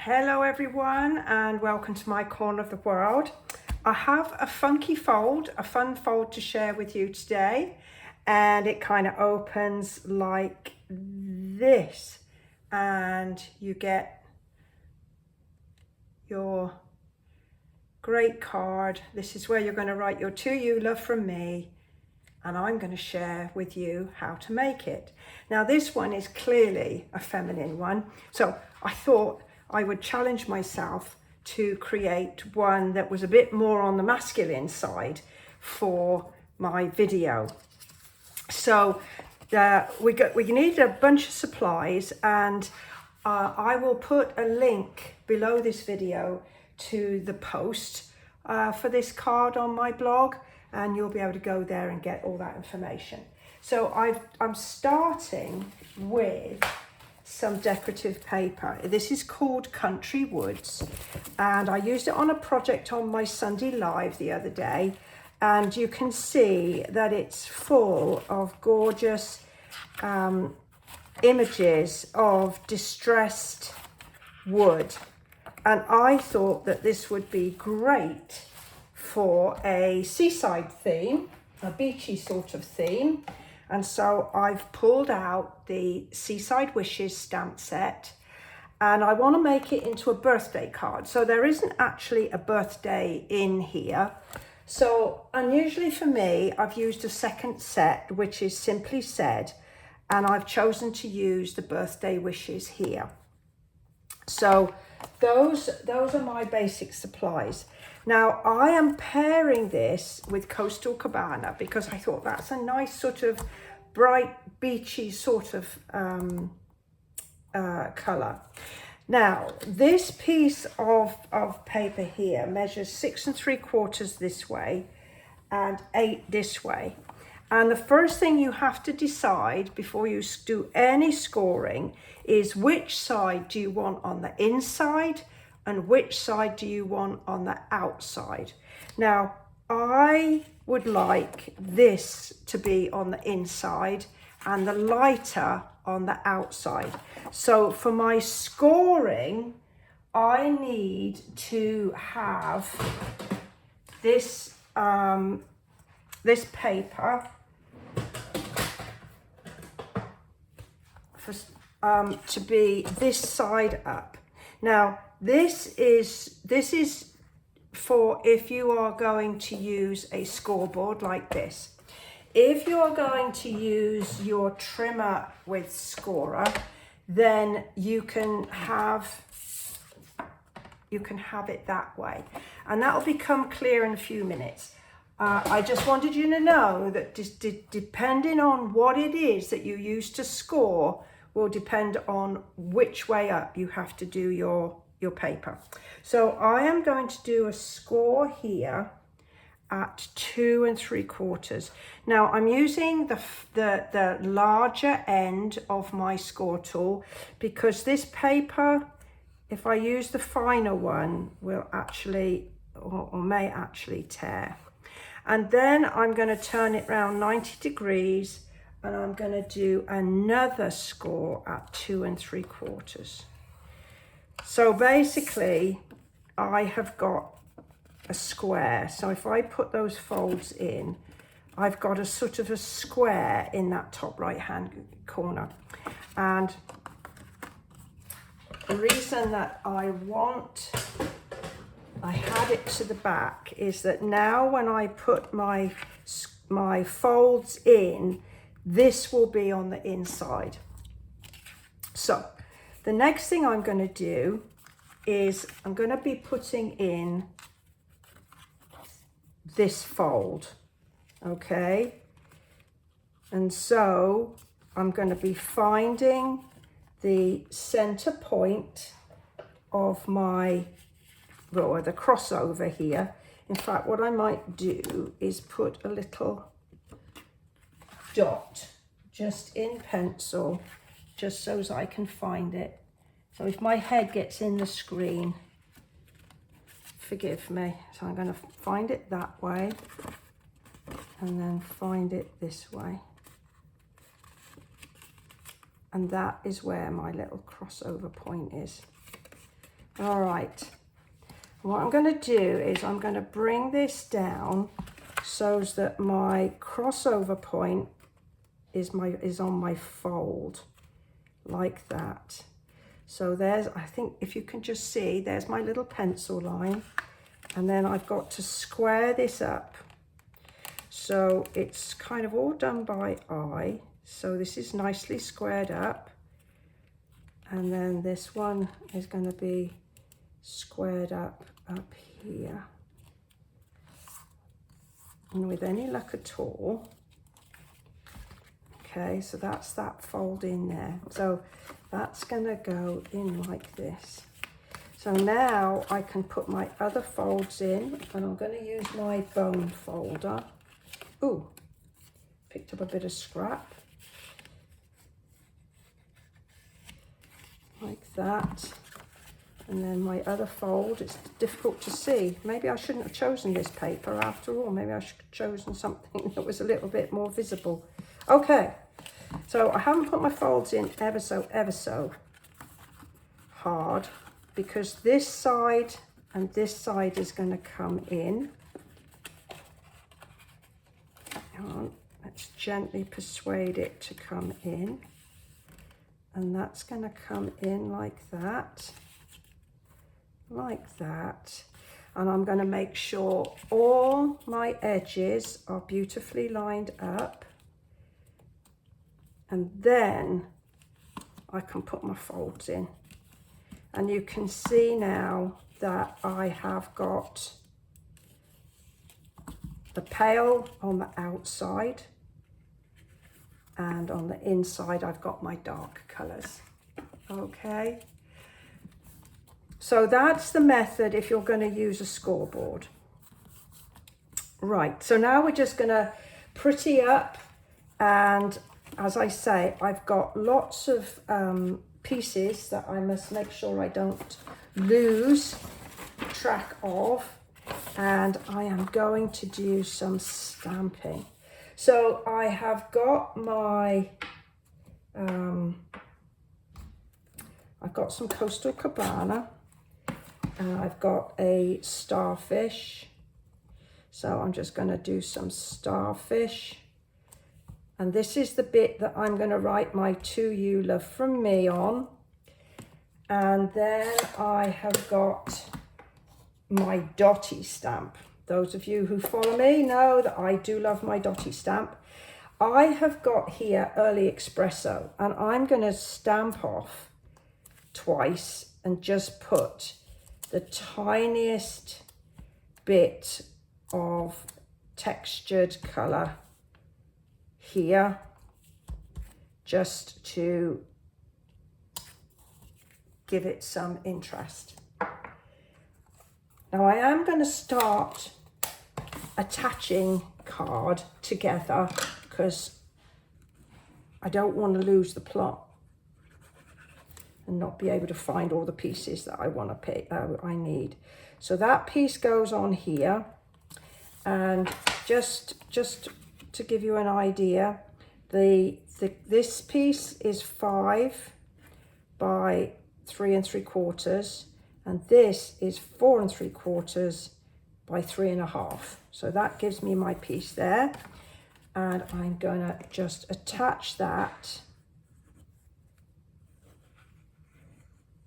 Hello everyone and welcome to my corner of the world. I have a funky fold, a fun fold to share with you today, and it kind of opens like this and you get your great card. This is where you're going to write your to you love from me, and I'm going to share with you how to make it. Now this one is clearly a feminine one, so I thought I would challenge myself to create one that was a bit more on the masculine side for my video. So we need a bunch of supplies, and I will put a link below this video to the post for this card on my blog, and you'll be able to go there and get all that information. So I'm starting with some decorative paper. This is called Country Woods, and I used it on a project on my Sunday Live the other day, and you can see that it's full of gorgeous images of distressed wood, and I thought that this would be great for a seaside theme, a beachy sort of theme. And so I've pulled out the Seaside Wishes stamp set, and I want to make it into a birthday card. So there isn't actually a birthday in here. So unusually for me, I've used a second set, which is Simply Said, and I've chosen to use the birthday wishes here. So those are my basic supplies. Now I am pairing this with Coastal Cabana because I thought that's a nice sort of bright beachy sort of colour. Now this piece of paper here measures 6 3/4 this way and 8 this way. And the first thing you have to decide before you do any scoring is which side do you want on the inside and which side do you want on the outside. Now, I would like this to be on the inside and the lighter on the outside. So for my scoring, I need to have this, this paper for, to be this side up. Now, this is for if you are going to use a scoreboard like this. If you are going to use your trimmer with scorer, then you can have it that way, and that will become clear in a few minutes. I just wanted you to know that depending on what it is that you use to score will depend on which way up you have to do your paper. So I am going to do a score here at 2 3/4. Now I'm using the larger end of my score tool because this paper, if I use the finer one, will actually or may actually tear. And then I'm going to turn it around 90 degrees and I'm going to do another score at 2 3/4. So basically I have got a square. So if I put those folds in, I've got a sort of a square in that top right hand corner. And the reason that I had it to the back is that now when I put my folds in, this will be on the inside. So the next thing I'm going to do is I'm going to be putting in this fold, okay? And so I'm going to be finding the center point of my, or the crossover here. In fact, what I might do is put a little dot just in pencil, just so as I can find it. So if my head gets in the screen, forgive me. So I'm going to find it that way and then find it this way. And that is where my little crossover point is. All right. What I'm going to do is I'm going to bring this down so that my crossover point is on my fold, like that. So there's, I think if you can just see, there's my little pencil line, and then I've got to square this up. So it's kind of all done by eye. So this is nicely squared up. And then this one is going to be squared up here. And with any luck at all. Okay, so that's that fold in there. So that's going to go in like this. So now I can put my other folds in, and I'm going to use my bone folder. Ooh, picked up a bit of scrap. Like that. And then my other fold, it's difficult to see. Maybe I shouldn't have chosen this paper after all. Maybe I should have chosen something that was a little bit more visible. Okay, so I haven't put my folds in ever so hard, because this side and this side is going to come in. Hang on, let's gently persuade it to come in. And that's going to come in like that. Like that. And I'm going to make sure all my edges are beautifully lined up, and then I can put my folds in. And you can see now that I have got the pale on the outside, and on the inside I've got my dark colors. Okay. So that's the method if you're going to use a scoreboard. Right, so now we're just going to pretty up, and as I say, I've got lots of pieces that I must make sure I don't lose track of, and I am going to do some stamping. So I have got my, I've got some Coastal Cabana. I've got a starfish, so I'm just going to do some starfish, and this is the bit that I'm going to write my "To You, Love from Me" on. And then I have got my dotty stamp. Those of you who follow me know that I do love my dotty stamp. I have got here Early Espresso, and I'm going to stamp off twice and just put the tiniest bit of textured color here, just to give it some interest. Now I am going to start attaching card together because I don't want to lose the plot and not be able to find all the pieces that I want to pick, I need. So that piece goes on here, and just to give you an idea, this piece is 5 by 3 3/4, and this is 4 3/4 by 3 1/2. So that gives me my piece there, and I'm gonna just attach that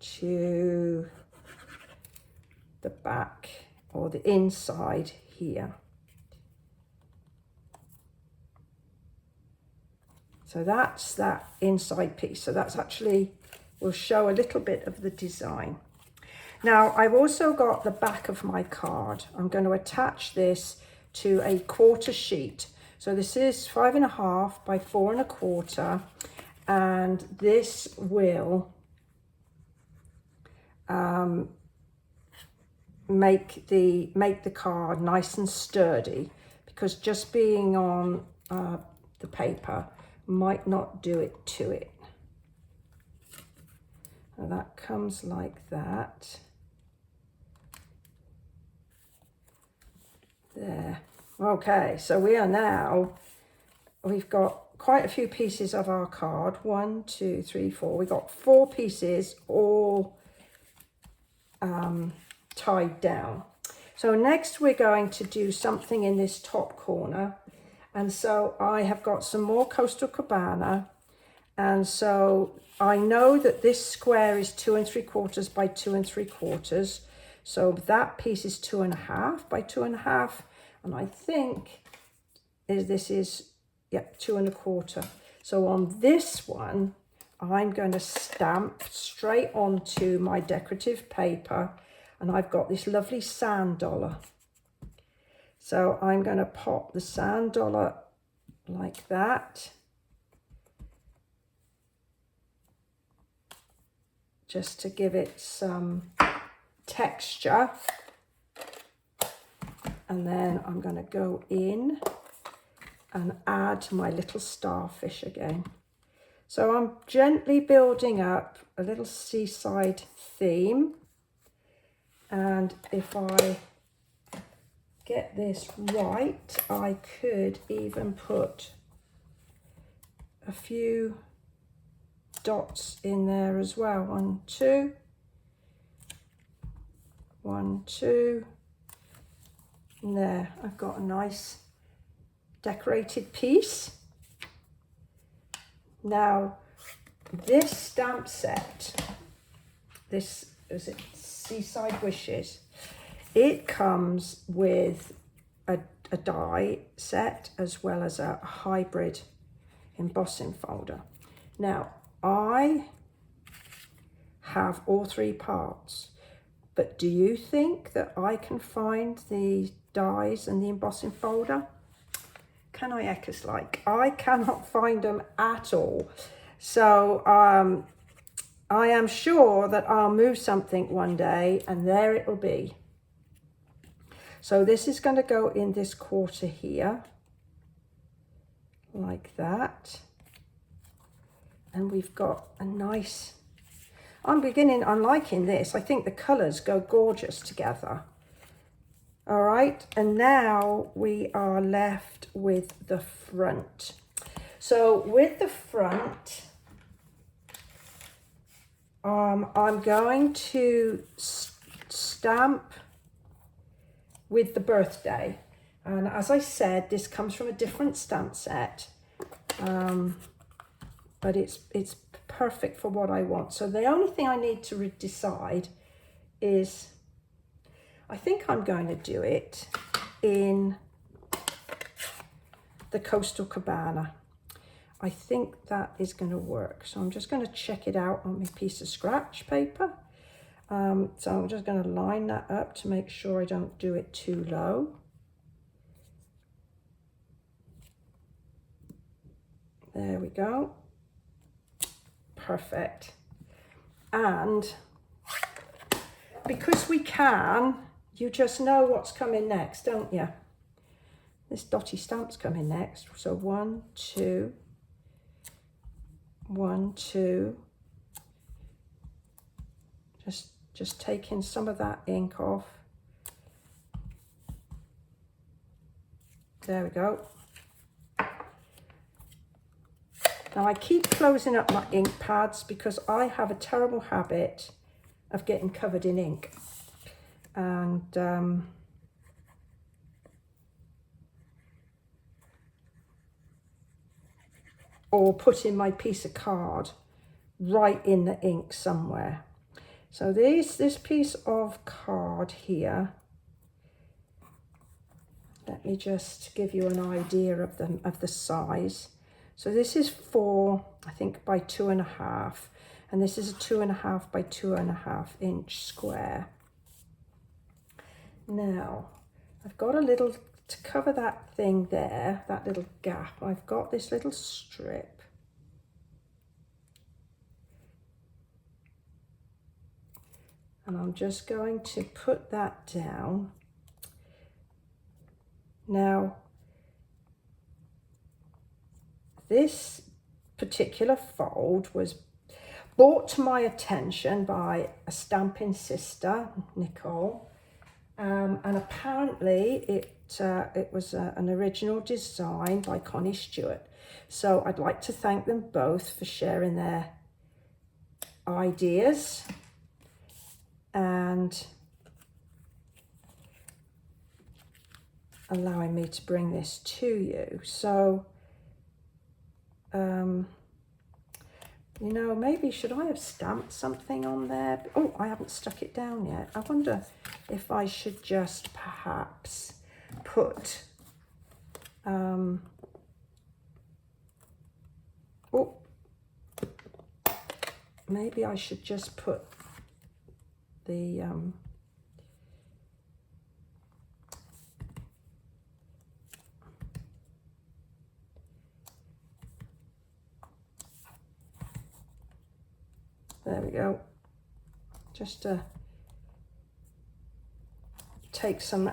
to the back or the inside here. So that's that inside piece. So that's actually will show a little bit of the design. Now I've also got the back of my card. I'm going to attach this to a 1/4 sheet. So this is 5 1/2 by 4 1/4, and this will make the card nice and sturdy, because just being on the paper might not do it to it. Now that comes like that. There. Okay, so we've got quite a few pieces of our card. 1 2 3 4. We've got 4 pieces all tied down. So next we're going to do something in this top corner. And so I have got some more Coastal Cabana. And so I know that this square is 2 3/4 by 2 3/4. So that piece is 2 1/2 by 2 1/2. And I think this is, yeah, 2 1/4. So on this one, I'm going to stamp straight onto my decorative paper. And I've got this lovely sand dollar. So I'm going to pop the sand dollar like that. Just to give it some texture. And then I'm going to go in and add my little starfish again. So I'm gently building up a little seaside theme. And if I get this right, I could even put a few dots in there as well. 1, 2, 1, 2. And there, I've got a nice decorated piece. Now, this stamp set, this is it, Seaside Wishes, it comes with a die set as well as a hybrid embossing folder. Now, I have all 3 parts, but do you think that I can find the dies and the embossing folder? Can I echoes like? I cannot find them at all. So I am sure that I'll move something one day and there it'll be. So this is going to go in this quarter here, like that. And we've got a nice, I'm liking this. I think the colours go gorgeous together. All right, and now we are left with the front. So with the front, I'm going to stamp with the birthday. And as I said, this comes from a different stamp set, but it's perfect for what I want. So the only thing I need to decide is, I think I'm going to do it in the Coastal Cabana. I think that is going to work. So I'm just going to check it out on my piece of scratch paper. So I'm just going to line that up to make sure I don't do it too low. There we go. Perfect. And because we can, you just know what's coming next, don't you? This dotty stamp's coming next. So 1, 2, 1, 2. Just taking some of that ink off. There we go. Now I keep closing up my ink pads because I have a terrible habit of getting covered in ink. And or putting my piece of card right in the ink somewhere. So this piece of card here, let me just give you an idea of the size. So this is 4, I think, by 2 1/2, and this is a 2 1/2 by 2 1/2 inch square. Now, I've got a little, to cover that thing there, that little gap, I've got this little strip. And I'm just going to put that down. Now, this particular fold was brought to my attention by a Stampin Sista Nicole, and apparently it was an original design by Connie Stewart. So I'd like to thank them both for sharing their ideas. And and allowing me to bring this to you. So, you know, maybe should I have stamped something on there? Oh, I haven't stuck it down yet. I wonder if I should just perhaps put, oh, maybe I should just put the, there we go, just to take some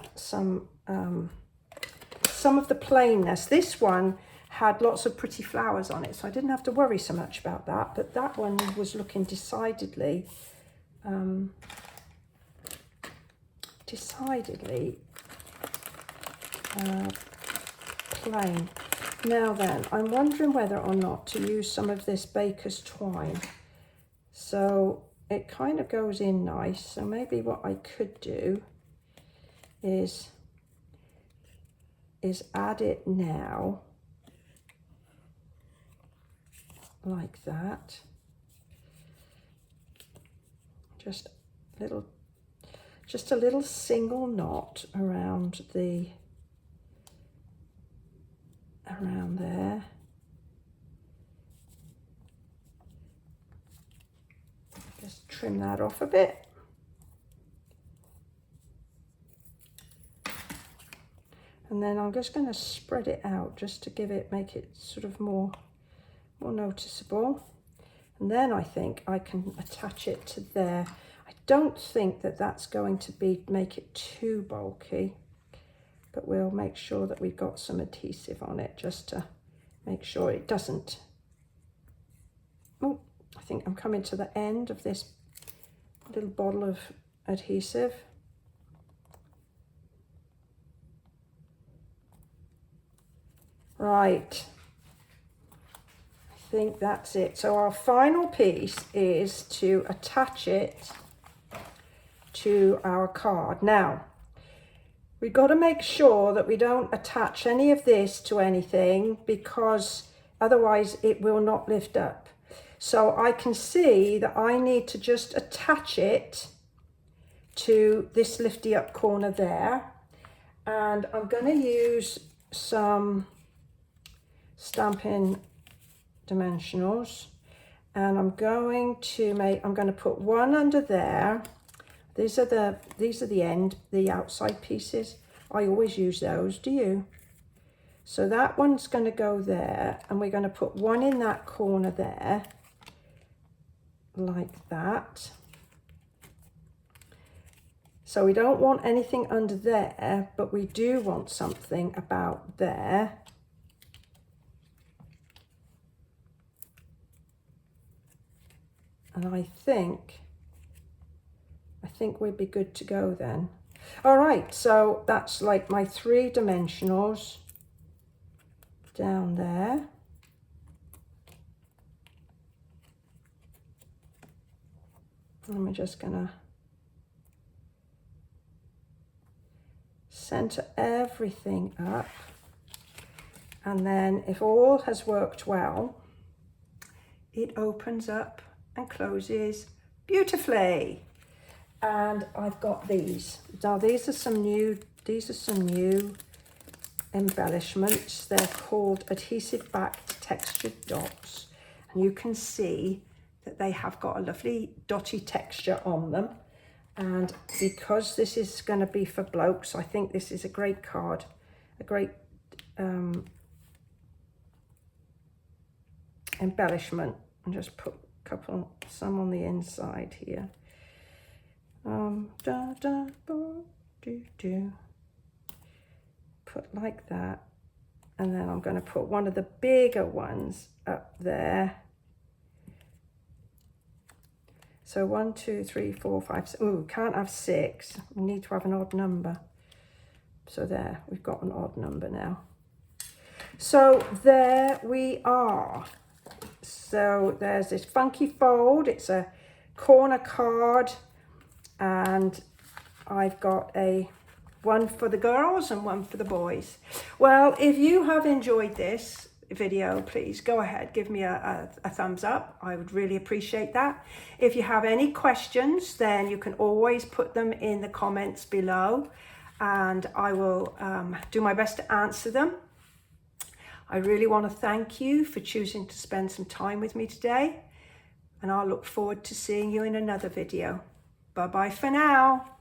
of the plainness. This one had lots of pretty flowers on it, so I didn't have to worry so much about that, but that one was looking decidedly plain. Now then, I'm wondering whether or not to use some of this baker's twine. So it kind of goes in nice, so maybe what I could do is add it now, like that. Just a little single knot around there. Just trim that off a bit. And then I'm just going to spread it out just to make it sort of more noticeable. And then I think I can attach it to there. I don't think that that's going to make it too bulky, but we'll make sure that we've got some adhesive on it just to make sure it doesn't. Oh, I think I'm coming to the end of this little bottle of adhesive. Right, I think that's it. So our final piece is to attach it to our card. Now, we've got to make sure that we don't attach any of this to anything, because otherwise it will not lift up. So I can see that I need to just attach it to this lifty up corner there. And I'm going to use some Stampin dimensionals, and I'm going to put one under there. These are the outside pieces. I always use those, do you? So that one's going to go there, and we're going to put one in that corner there, like that. So we don't want anything under there, but we do want something about there. And I think we'd be good to go then. All right, so that's like my 3 dimensionals down there. And we're just gonna center everything up. And then if all has worked well, it opens up and closes beautifully. And I've got these. Now these are some new embellishments. They're called adhesive backed textured dots, and you can see that they have got a lovely dotty texture on them. And because this is going to be for blokes, I think this is a great card, a great embellishment. And just put some on the inside here. Put like that, and then I'm going to put one of the bigger ones up there. So 1, 2, 3, 4, 5, 6. Ooh, can't have 6. We need to have an odd number. So there, we've got an odd number now. So there we are. So there's this funky fold. It's a corner card. and I've got one for the girls and one for the boys. Well, if you have enjoyed this video, please go ahead, give me a thumbs up. I would really appreciate that. If you have any questions, then you can always put them in the comments below, and I will do my best to answer them. I really want to thank you for choosing to spend some time with me today, and I'll look forward to seeing you in another video. Bye bye for now.